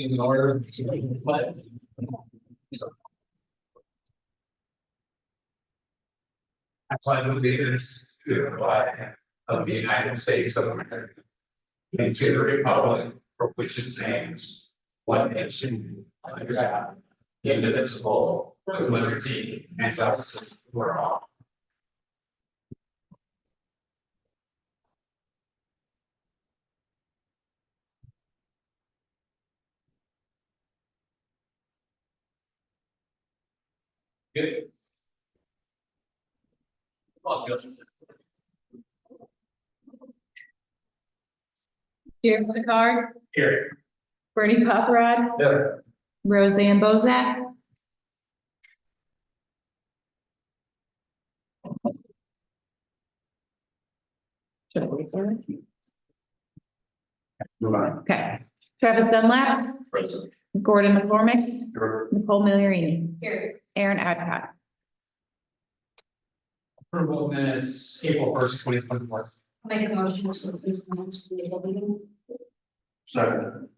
in order, but. That's why the leaders to the flag of the United States of America. And to the republic for which it stands, one nation, under God, indivisible, with liberty and justice for all. Good. Well, good. Jerry Picard, Here. Bernie Paparad, There. Roseanne Bozak. Should I wait for it? Move on. Okay. Travis Dunlap, Present. Gordon McCormick, Your Nicole Migliarini. Aaron Adcock. approval of minutes, April 1st, 2024. Make a motion to approve the minutes for the April meeting. Second.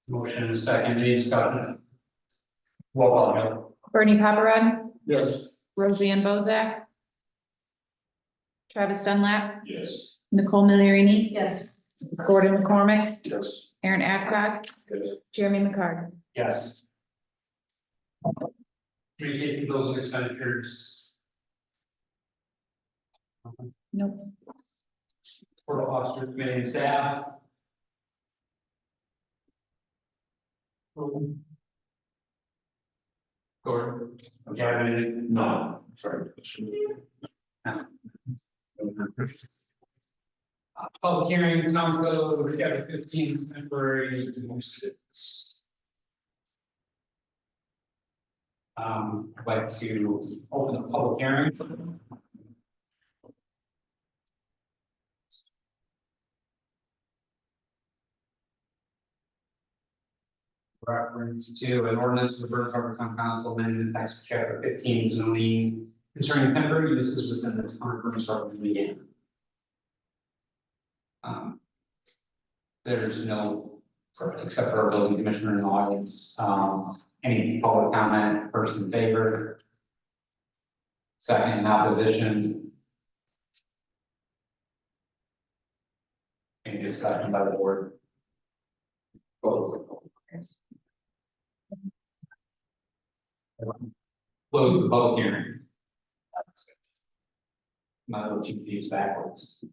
Motion and a second, any discussion? Roll call, Bill. Bernie Paparad, Yes. Roseanne Bozak. Travis Dunlap, Yes. Nicole Migliarini, Yes. Gordon McCormick, Yes. Aaron Adcock, Yes. Jeremy McCart. Yes. Communication bills and expenditures. Nope. Board of Officers Committee and staff. Gordon. Okay, no, sorry. Public hearing, town code, chapter 15, temporary uses. I'd like to open the public hearing. Reference to an ordinance of the Borough of Hartford Town Council amending the text of chapter 15 zoning concerning temporary uses within the town of Borough Hartford began. There's no, except for our building commissioner in the audience, any public comment, first in favor? Second in opposition? Any discussion by the board? Close the public hearing. My little GPU's backwards.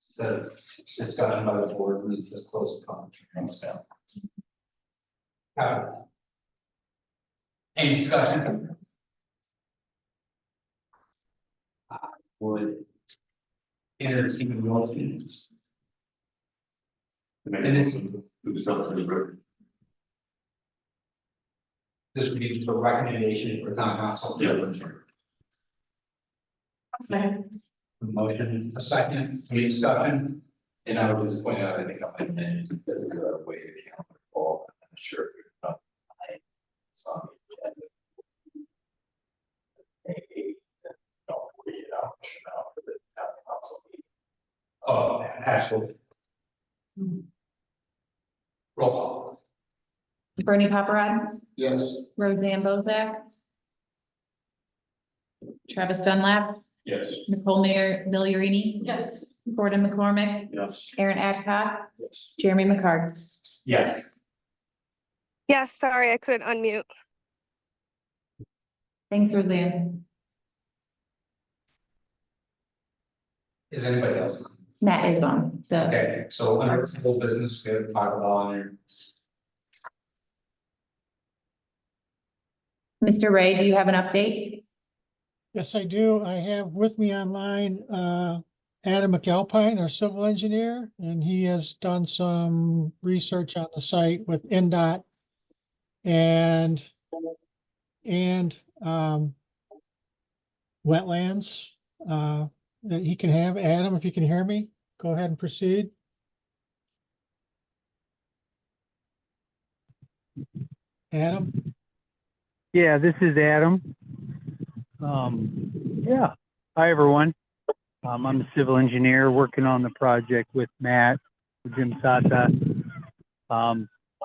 Says discussion by the board, and it says close the public hearing, so. Any discussion? Would entertain the motions. And this would be just a recommendation for town council. Second. A motion, a second, any discussion? And I would just point out, I think something that there's a way to account for both, I'm not sure if you're not. Some. Don't read it out for the town council meeting. Oh, absolutely. Roll call. Bernie Paparad, Yes. Roseanne Bozak. Travis Dunlap, Yes. Nicole Migliarini, Yes. Gordon McCormick, Yes. Aaron Adcock, Yes. Jeremy McCart. Yes. Yes, sorry, I couldn't unmute. Thanks, Roseanne. Is anybody else? Matt is on the, Okay, so under civil business, we have 5 on there. Mr. Ray, do you have an update? Yes, I do. I have with me online, Adam McAlpine, our civil engineer, and he has done some research on the site with NDOT and wetlands, that he can have. Adam, if you can hear me, go ahead and proceed. Adam? Yeah, this is Adam. Yeah, hi everyone. I'm a civil engineer working on the project with Matt, Jim Sata.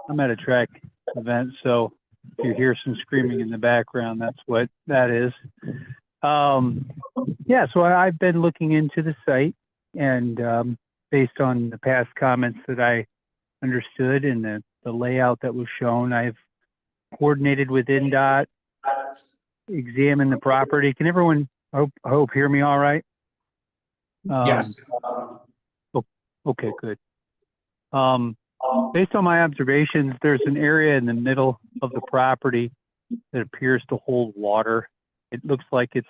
I'm at a track event, so if you hear some screaming in the background, that's what that is. Yeah, so I've been looking into the site, and based on the past comments that I understood and the layout that was shown, I've coordinated with NDOT, examined the property. Can everyone, I hope hear me all right? Yes. Okay, good. Based on my observations, there's an area in the middle of the property that appears to hold water. It looks like it's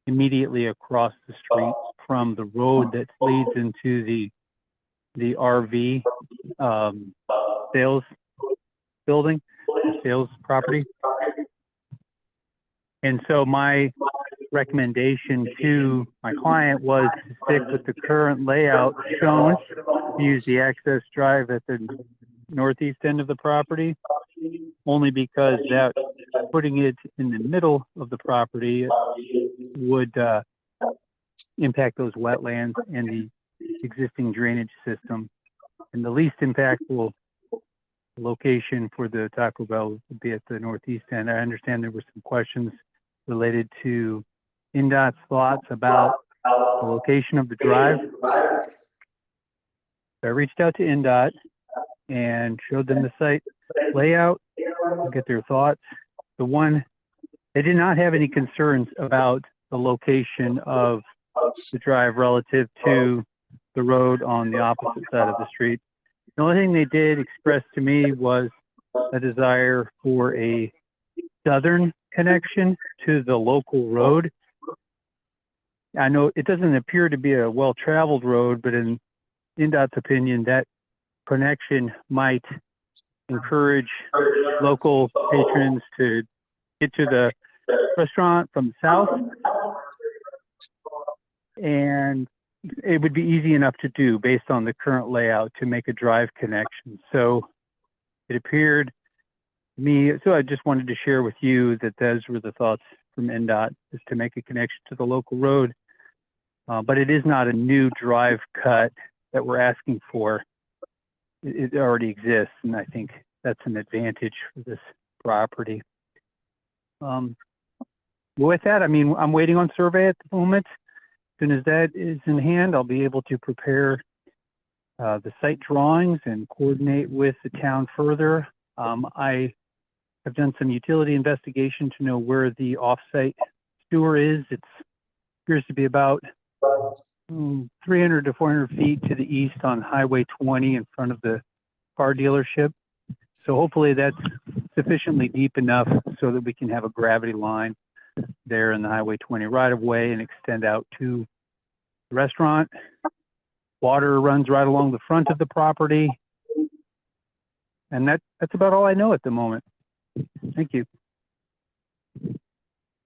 immediately across the street from the road that leads into the RV sales building, sales property. And so my recommendation to my client was to stick with the current layout shown, use the access drive at the northeast end of the property, only because that putting it in the middle of the property would impact those wetlands and the existing drainage system. And the least impactful location for the Taco Bell would be at the northeast end. I understand there were some questions related to NDOT's thoughts about the location of the drive. I reached out to NDOT and showed them the site layout to get their thoughts. They did not have any concerns about the location of the drive relative to the road on the opposite side of the street. The only thing they did express to me was a desire for a southern connection to the local road. I know it doesn't appear to be a well-traveled road, but in NDOT's opinion, that connection might encourage local patrons to get to the restaurant from the south. And it would be easy enough to do based on the current layout to make a drive connection. So it appeared to me, so I just wanted to share with you that those were the thoughts from NDOT, is to make a connection to the local road. But it is not a new drive cut that we're asking for. It already exists, and I think that's an advantage for this property. With that, I mean, I'm waiting on survey at the moment. As soon as that is in hand, I'll be able to prepare the site drawings and coordinate with the town further. I have done some utility investigation to know where the offsite sewer is. It appears to be about 300 to 400 feet to the east on Highway 20 in front of the car dealership. So hopefully that's sufficiently deep enough so that we can have a gravity line there in the Highway 20 right of way and extend out to the restaurant. Water runs right along the front of the property. And that's about all I know at the moment. Thank you.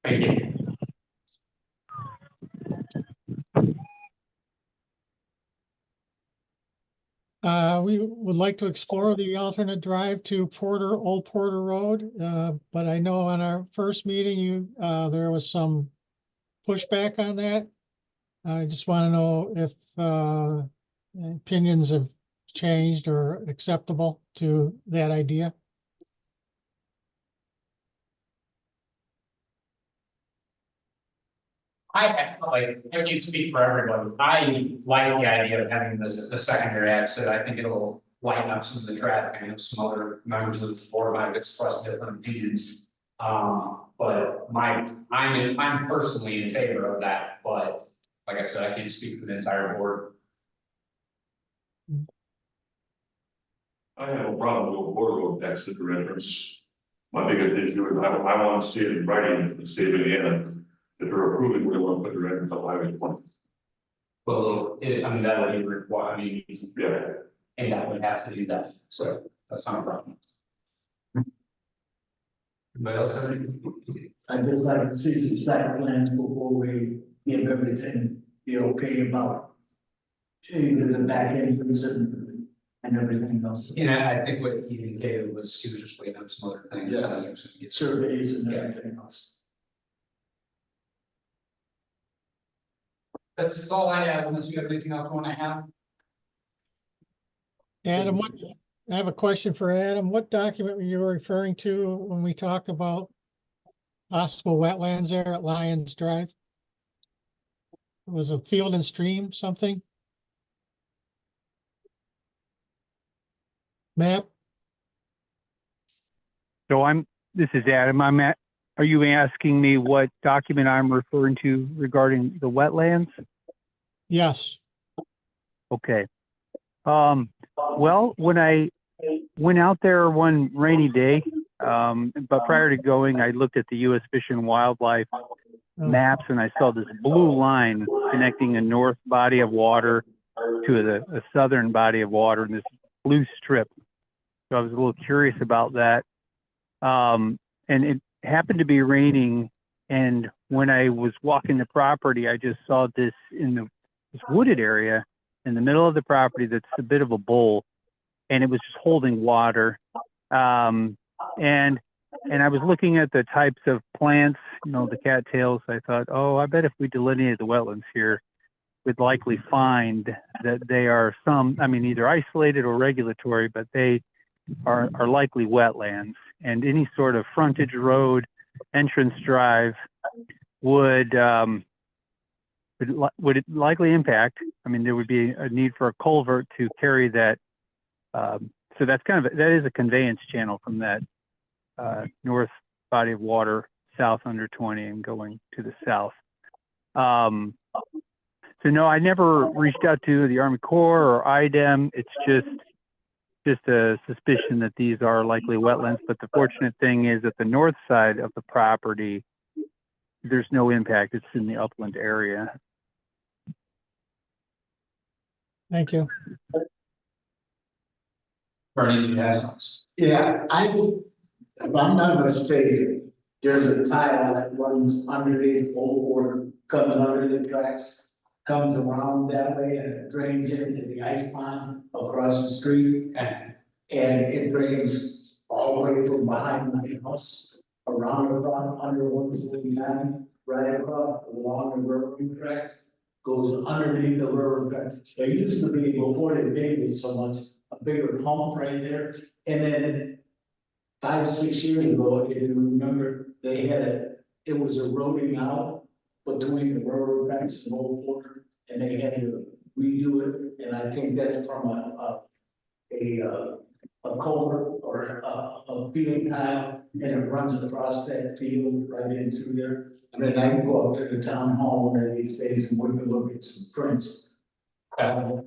Thank you. We would like to explore the alternate drive to Old Porter Road. But I know on our first meeting, there was some pushback on that. I just want to know if opinions have changed or acceptable to that idea. I can speak for everybody. I like the idea of having the secondary exit. I think it'll lighten up some of the traffic. I know some other members of the board might have expressed different opinions. But I'm personally in favor of that, but like I said, I can't speak for the entire board. I have no problem with Old Porter Road exit or entrance. My biggest issue is I want to see it in writing for the state of Indiana that they're approving where they want to put their entrance on Highway 20. Well, I mean, that would be required, Yeah. and that would have to do that, so that's not a problem. Anybody else have any? I'd just like to see some site plans before we give everything the okay about either the back entrance and everything else. And I think what he indicated was he was just waiting on some other things. Yeah. Surveys and everything else. That's all I have, unless you have anything else you want to have. Adam, I have a question for Adam. What document were you referring to when we talked about possible wetlands there at Lions Drive? It was a field and stream, something? Map? So this is Adam. Are you asking me what document I'm referring to regarding the wetlands? Yes. Okay. Well, when I went out there one rainy day, but prior to going, I looked at the U.S. Fish and Wildlife maps and I saw this blue line connecting a north body of water to a southern body of water in this blue strip. So I was a little curious about that. And it happened to be raining. And when I was walking the property, I just saw this this wooded area in the middle of the property that's a bit of a bowl, and it was just holding water. And I was looking at the types of plants, the cattails. I thought, oh, I bet if we delineated the wetlands here, we'd likely find that they are either isolated or regulatory, but they are likely wetlands. And any sort of frontage road, entrance drive would it likely impact. There would be a need for a culvert to carry that. So that's that is a conveyance channel from that north body of water south under 20 and going to the south. So no, I never reached out to the Army Corps or IDEM. It's just a suspicion that these are likely wetlands. But the fortunate thing is that the north side of the property, there's no impact. It's in the upland area. Thank you. Bernie, you have something? Yeah, if I'm not mistaken, there's a tile that runs underneath Old Water, comes under the tracks, comes around that way and it drains into the ice pond across the street. Okay. And it drains all the way from behind my house, around the front, under 149, right across along the railroad tracks, goes underneath the railroad tracks. There used to be, before they made it so much, a bigger pump right there. And then 5, 6 years ago, if you remember, it was eroding out between the railroad tracks and Old Water, and they had to redo it. And I think that's from a culvert or a field tile, and it runs across that field right in through there. I can go up to the town hall one of these days and we can look at some prints. And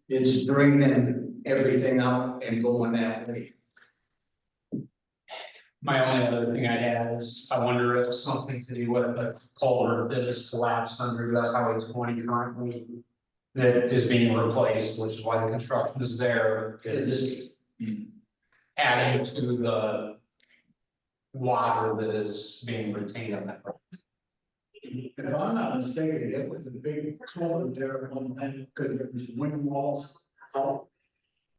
it's draining everything out and going that way. My only other thing I'd add is, I wonder if it's something to do with the culvert that is collapsed under US Highway 20 currently, that is being replaced, which is why the construction is there, is adding to the water that is being retained on that property. If I'm not mistaken, it was a big culvert there at one time, because there was wind walls out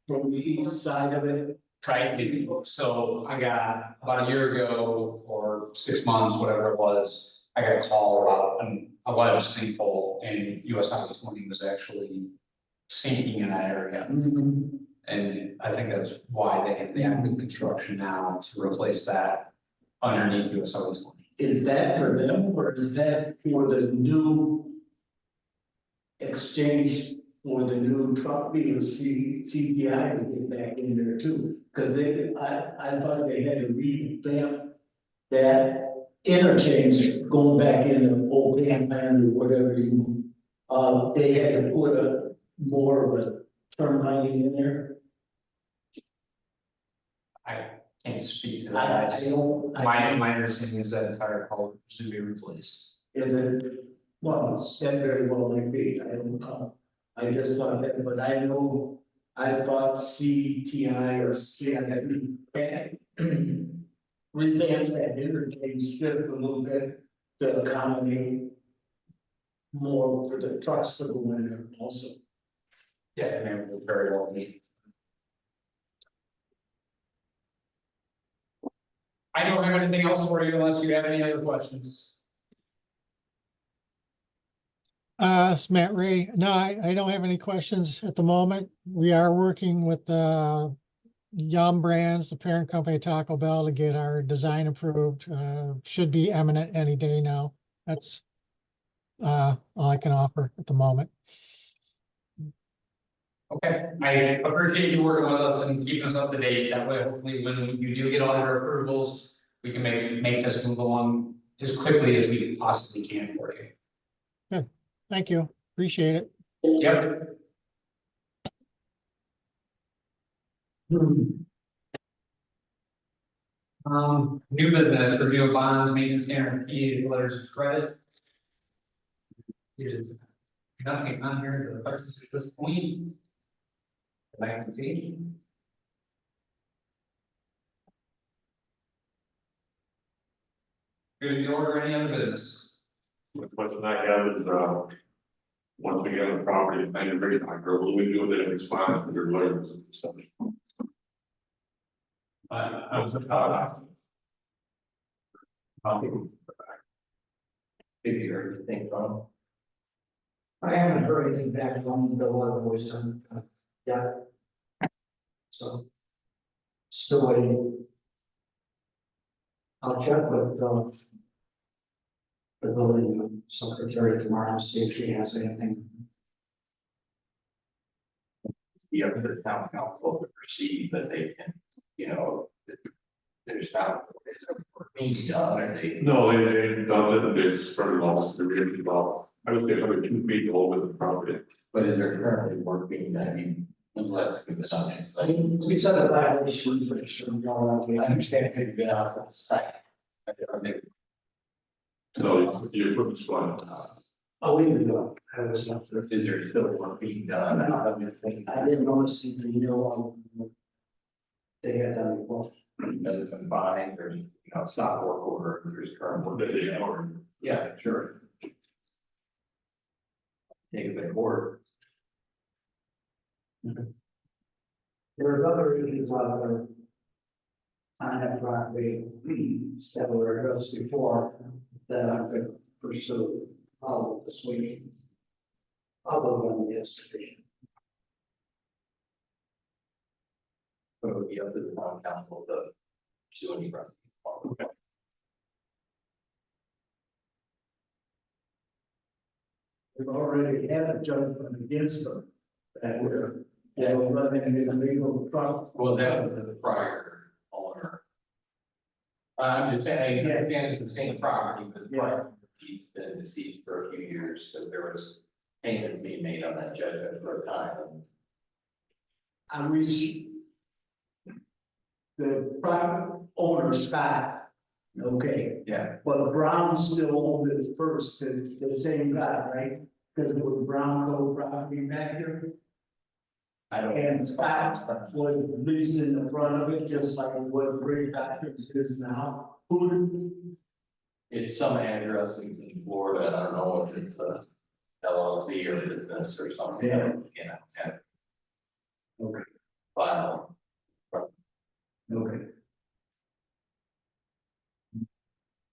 from the east side of it. Right, so I got, about a year ago, or 6 months, whatever it was, I got a call about a ledge sinkhole, and US Highway 20 was actually sinking in that area. And I think that's why they have the active construction now to replace that underneath US Highway 20. Is that for them, or is that for the new exchange for the new truck dealer, CPI to get back in there too? Because I thought they had to revamp that interchange going back in the old land or whatever they had to put more of a turn lane in there. I can't speak to that. I don't. My understanding is that entire culvert is to be replaced. Is it, well, that very well might be, I don't know. I just thought that, but I know, I thought CTI or CID revamped that interchange just a little bit to accommodate more for the trucks to go in there also. Yeah, and it will very well be. I don't have anything else for you unless you have any other questions. It's Matt Ray. No, I don't have any questions at the moment. We are working with, Yum Brands, the parent company of Taco Bell, to get our design approved. Should be imminent any day now. That's, all I can offer at the moment. Okay, I appreciate you working with us and keeping us up to date. That way, hopefully, when you do get all your approvals, we can make this move along as quickly as we possibly can for you. Thank you. Appreciate it. Yep. New business, review of bonds, maintenance guarantee, letters of credit. There's nothing on here that affects us at this point. That I can see. Good to order any other business. The question I have is, once we get on the property, I am very high, what do we do with it if it's fine, if there's letters or something? I was Maybe you heard the thing from. I haven't heard anything back from the law enforcement yet. So. Still waiting. I'll check with, the building secretary tomorrow, see if she has anything. Be up to the town council to proceed, but they can, you know, there's not, is it being done, or they? No, they done it, it's very lost, they're really about, I would say another 2 feet over the property. But is there currently work being done, unless it's on its like? We said a violation, but it's from going I understand if you've been out on the site. Are they? No, the equipment's fine. Oh, we didn't know, I was up there. Is there still work being done? I didn't notice the they had done before. That it's in bind, or, you know, it's not work order, there's current work. Yeah, sure. Take it to court. There's other issues out there. On that property, that were addressed before, that I could pursue, this week. Other than yesterday. But it would be up to the town council to pursue any process. We've already had a judgment against them. That we're, running in the legal trouble. Well, that was the prior owner. I'm just saying, again, it's the same property, but the prior, he's been deceased for a few years, because there was payment being made on that judgment for a time. I wish the private owner Scott, okay, Yeah. but Brown still owned it first, the same guy, right? Because it was Brown Cove property back there, I don't. and Scott was leasing the front of it, just like what Ray Patrick's is now. Who, It's some address in Florida, I don't know if it's a LLC or business or something, Yeah. you know, and okay, file. okay.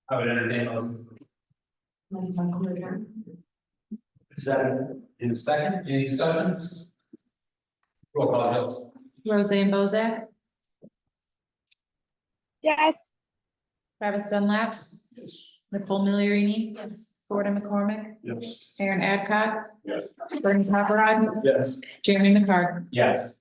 I would entertain those. Is that, In a second, any seconds? Roll call, Joe. Roseanne Bozak, Yes. Travis Dunlap, Nicole Migliorini, Gordon McCormick, Yes. Aaron Adcock, Yes. Bernie Paparad, Yes. Jeremy McCart. Yes.